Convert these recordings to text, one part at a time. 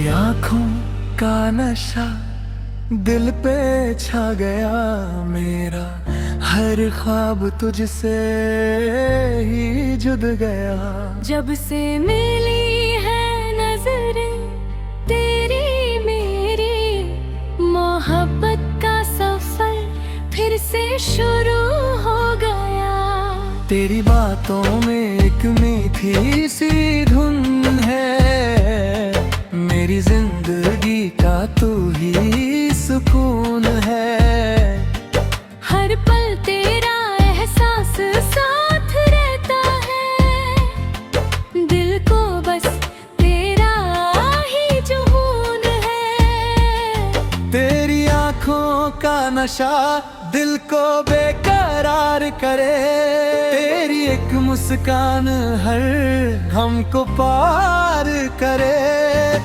आँखों का नशा दिल पे छा गया मेरा, हर ख्वाब तुझसे ही जुद गया। जब से मिली है नजरें तेरी मेरी, मोहब्बत का सफर फिर से शुरू हो गया। तेरी बातों में एक मीठी सी धुन है, मेरी जिंदगी का तू ही सुकून है। हर पल तेरा एहसास साथ रहता है, दिल को बस तेरा ही जुनून है। तेरी आँखों का नशा दिल को बेकरार करे, तेरी एक मुस्कान हर हमको पार करे।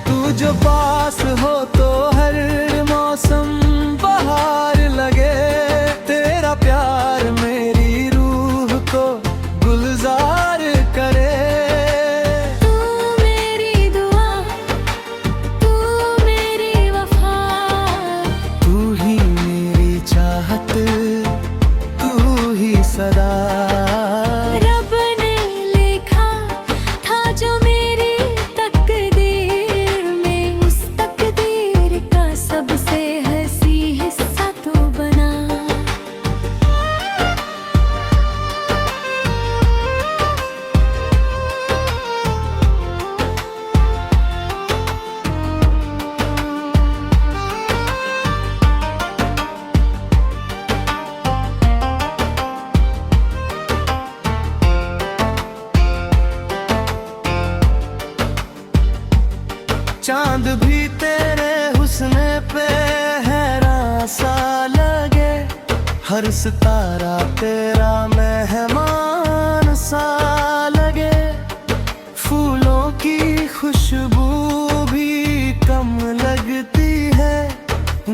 तू जो पास हो तो हर मौसम बहार लगे, तेरा प्यार मेरी रूह को गुलजार करे। तू मेरी दुआ, तू मेरी वफा, तू ही मेरी चाहत, तू ही सदा। रब ने लिखा था जो मेरी तकदीर में, उस तकदीर का सबसे हंसी हिस्सा तू बना। चांद भी तेरे हुस्न पे हैरान सा लगे, हर सितारा तेरा मेहमान सा लगे। फूलों की खुशबू भी कम लगती है,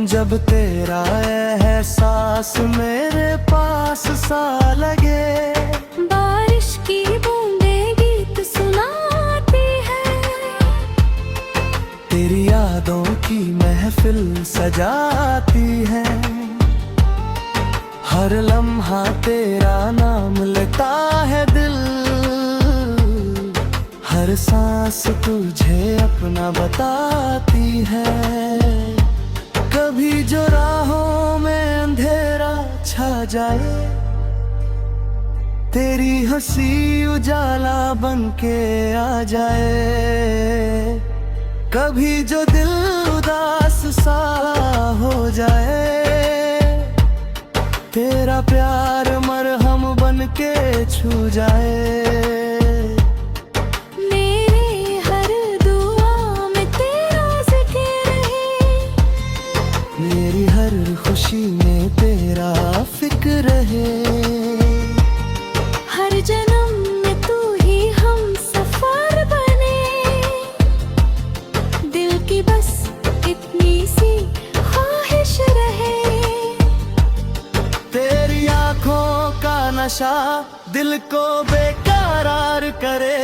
जब तेरा एहसास मेरे पास सा लगे। बारिश की बूंदें गीत सुनाती है, तेरी यादों की महफिल सजाती है। हर लम्हा तेरा नाम लेता है दिल, हर सांस तुझे अपना बताती है। कभी जो राहों में अंधेरा छा जाए, तेरी हंसी उजाला बन के आ जाए। कभी जो दिल उदास सा हो जाए, तेरा प्यार मरहम बन के छू जाए। मेरी हर दुआ में तेरा जिक्र है, मेरी हर खुशी में तेरा फिक्र है। हर जन्म में तू ही हम सफर बने, दिल की बस इतनी सी ख्वाहिश रहे। तेरी आँखों का नशा दिल को बेकरार करे,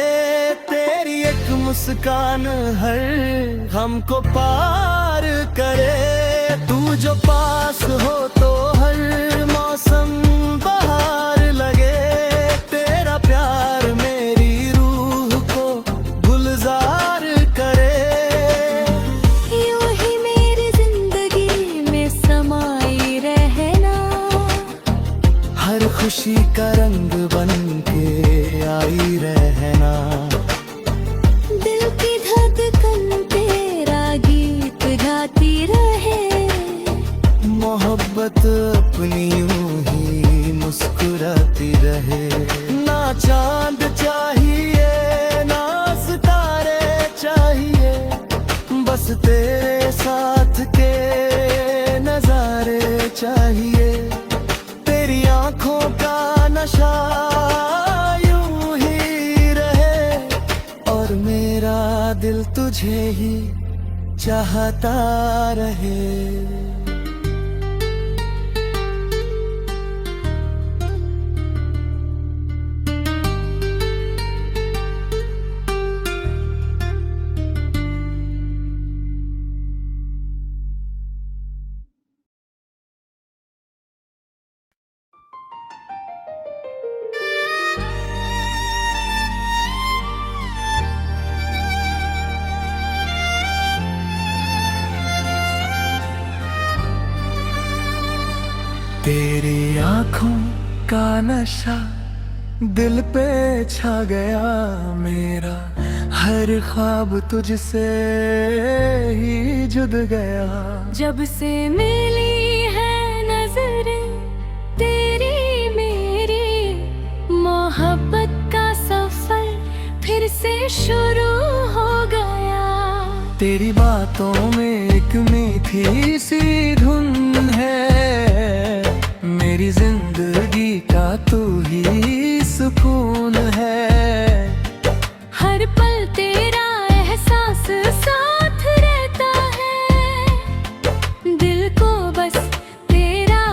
तेरी एक मुस्कान हर हमको पार करे। तू जो पास हो तो हर मौसम बहार लगे, तेरा प्यार मेरी रूह को गुलजार करे। यूं ही मेरी जिंदगी में समाई रहना, हर खुशी का रंग बन के आई रहना। दिल की धड़कन तेरा गीत गाती रहे, मोहब्बत अपनी यूं ही मुस्कुराती रहे। ना चांद चाहिए ना सितारे चाहिए, बस तेरे साथ के नजारे चाहिए। तेरी आँखों का नशा यूं ही रहे, और मेरा दिल तुझे ही चाहता रहे। तेरी आंखों का नशा दिल पे छा गया मेरा, हर ख्वाब तुझसे ही जुड़ गया। जब से मिली है नजरें तेरी मेरी, मोहब्बत का सफर फिर से शुरू हो गया। तेरी बातों में एक मीठी सी धुन है, मेरी जिंदगी का तू ही सुकून है। हर पल तेरा एहसास साथ रहता है, दिल को बस तेरा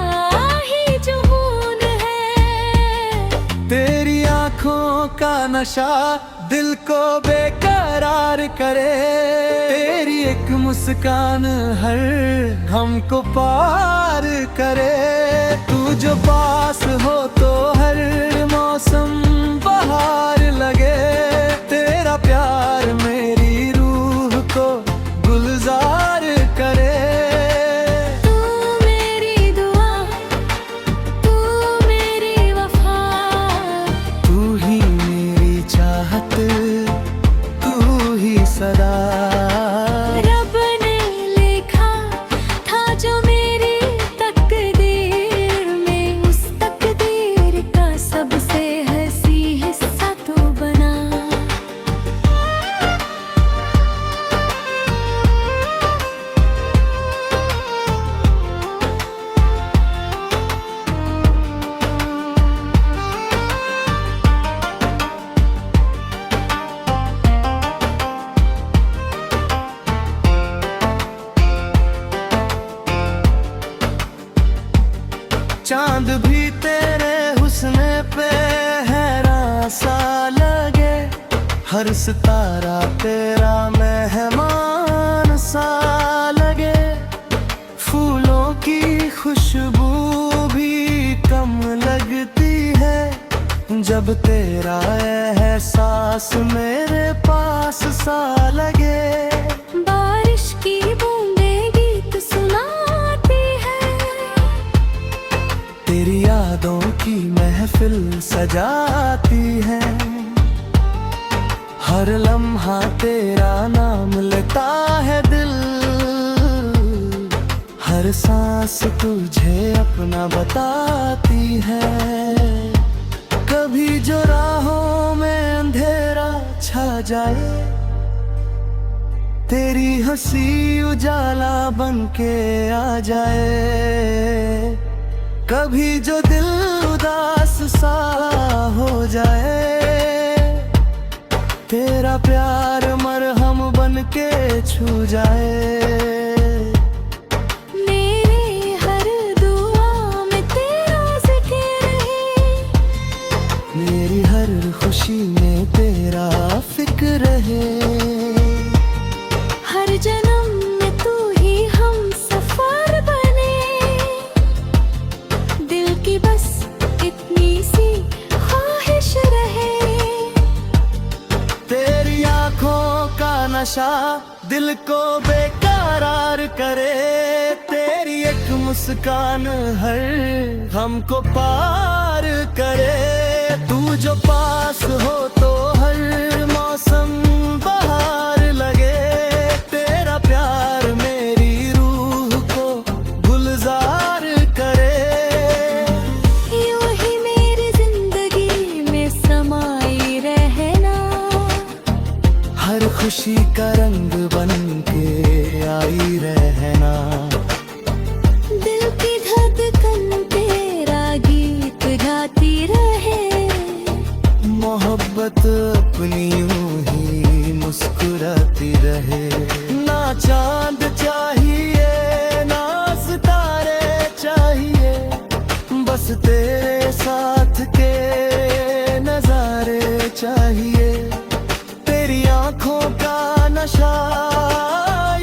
ही जुनून है। तेरी आंखों का नशा दिल को बेकरार करे, तेरी एक मुस्कान हर हमको पार करे। तू जो पास हो तो हर मौसम बहार लगे, तेरा प्यार मेरी रूह को गुलजार करे। तू मेरी दुआ, तू मेरी वफा, तू ही मेरी चाहत, तू ही सदा। रब ने लिखा था जो मेरी तकदीर में, उस तकदीर का सबसे हंसी हिस्सा तू बना। चांद भी तेरे हुस्न पे हैरान सा लगे, हर सितारा तेरा मेहमान सा लगे। फूलों की खुशबू भी कम लगती है, जब तेरा एहसास मेरे पास सा लगे। बारिश की बूंदें गीत सुनाती है, तेरी यादों की महफिल सजाती है। हर लम्हा तेरा नाम लेता है दिल, हर सांस तुझे अपना बताती है। कभी जो राहों में अंधेरा छा जाए, तेरी हंसी उजाला बन के आ जाए। कभी जो दिल उदास सा हो जाए, तेरा प्यार मरहम बन के छू जाए। मेरी हर दुआ में तेरा जिक्र है, मेरी हर खुशी में तेरा फिक्र है। हर जन्म में तू ही हम सफर बने, दिल की बस इतनी सी ख्वाहिश रहे। तेरी आंखों का नशा दिल को बेकरार करे, तेरी एक मुस्कान हर हमको पार करे। तू जो पास हो तो हर मौसम बहार लगे, तेरा प्यार मेरी रूह को गुलजार करे। यूं ही मेरी जिंदगी में समाई रहना, हर खुशी का रंग बन के आई रहना। दिल की धड़कन तेरा गीत गाती रहे, मोहब्बत अपनी यूं ही मुस्कुराती रहे। ना चांद चाहिए ना सितारे चाहिए, बस तेरे साथ के नजारे चाहिए। तेरी आंखों का नशा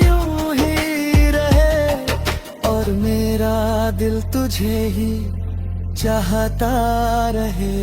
यूं ही रहे, और मेरा दिल तुझे ही चाहता रहे।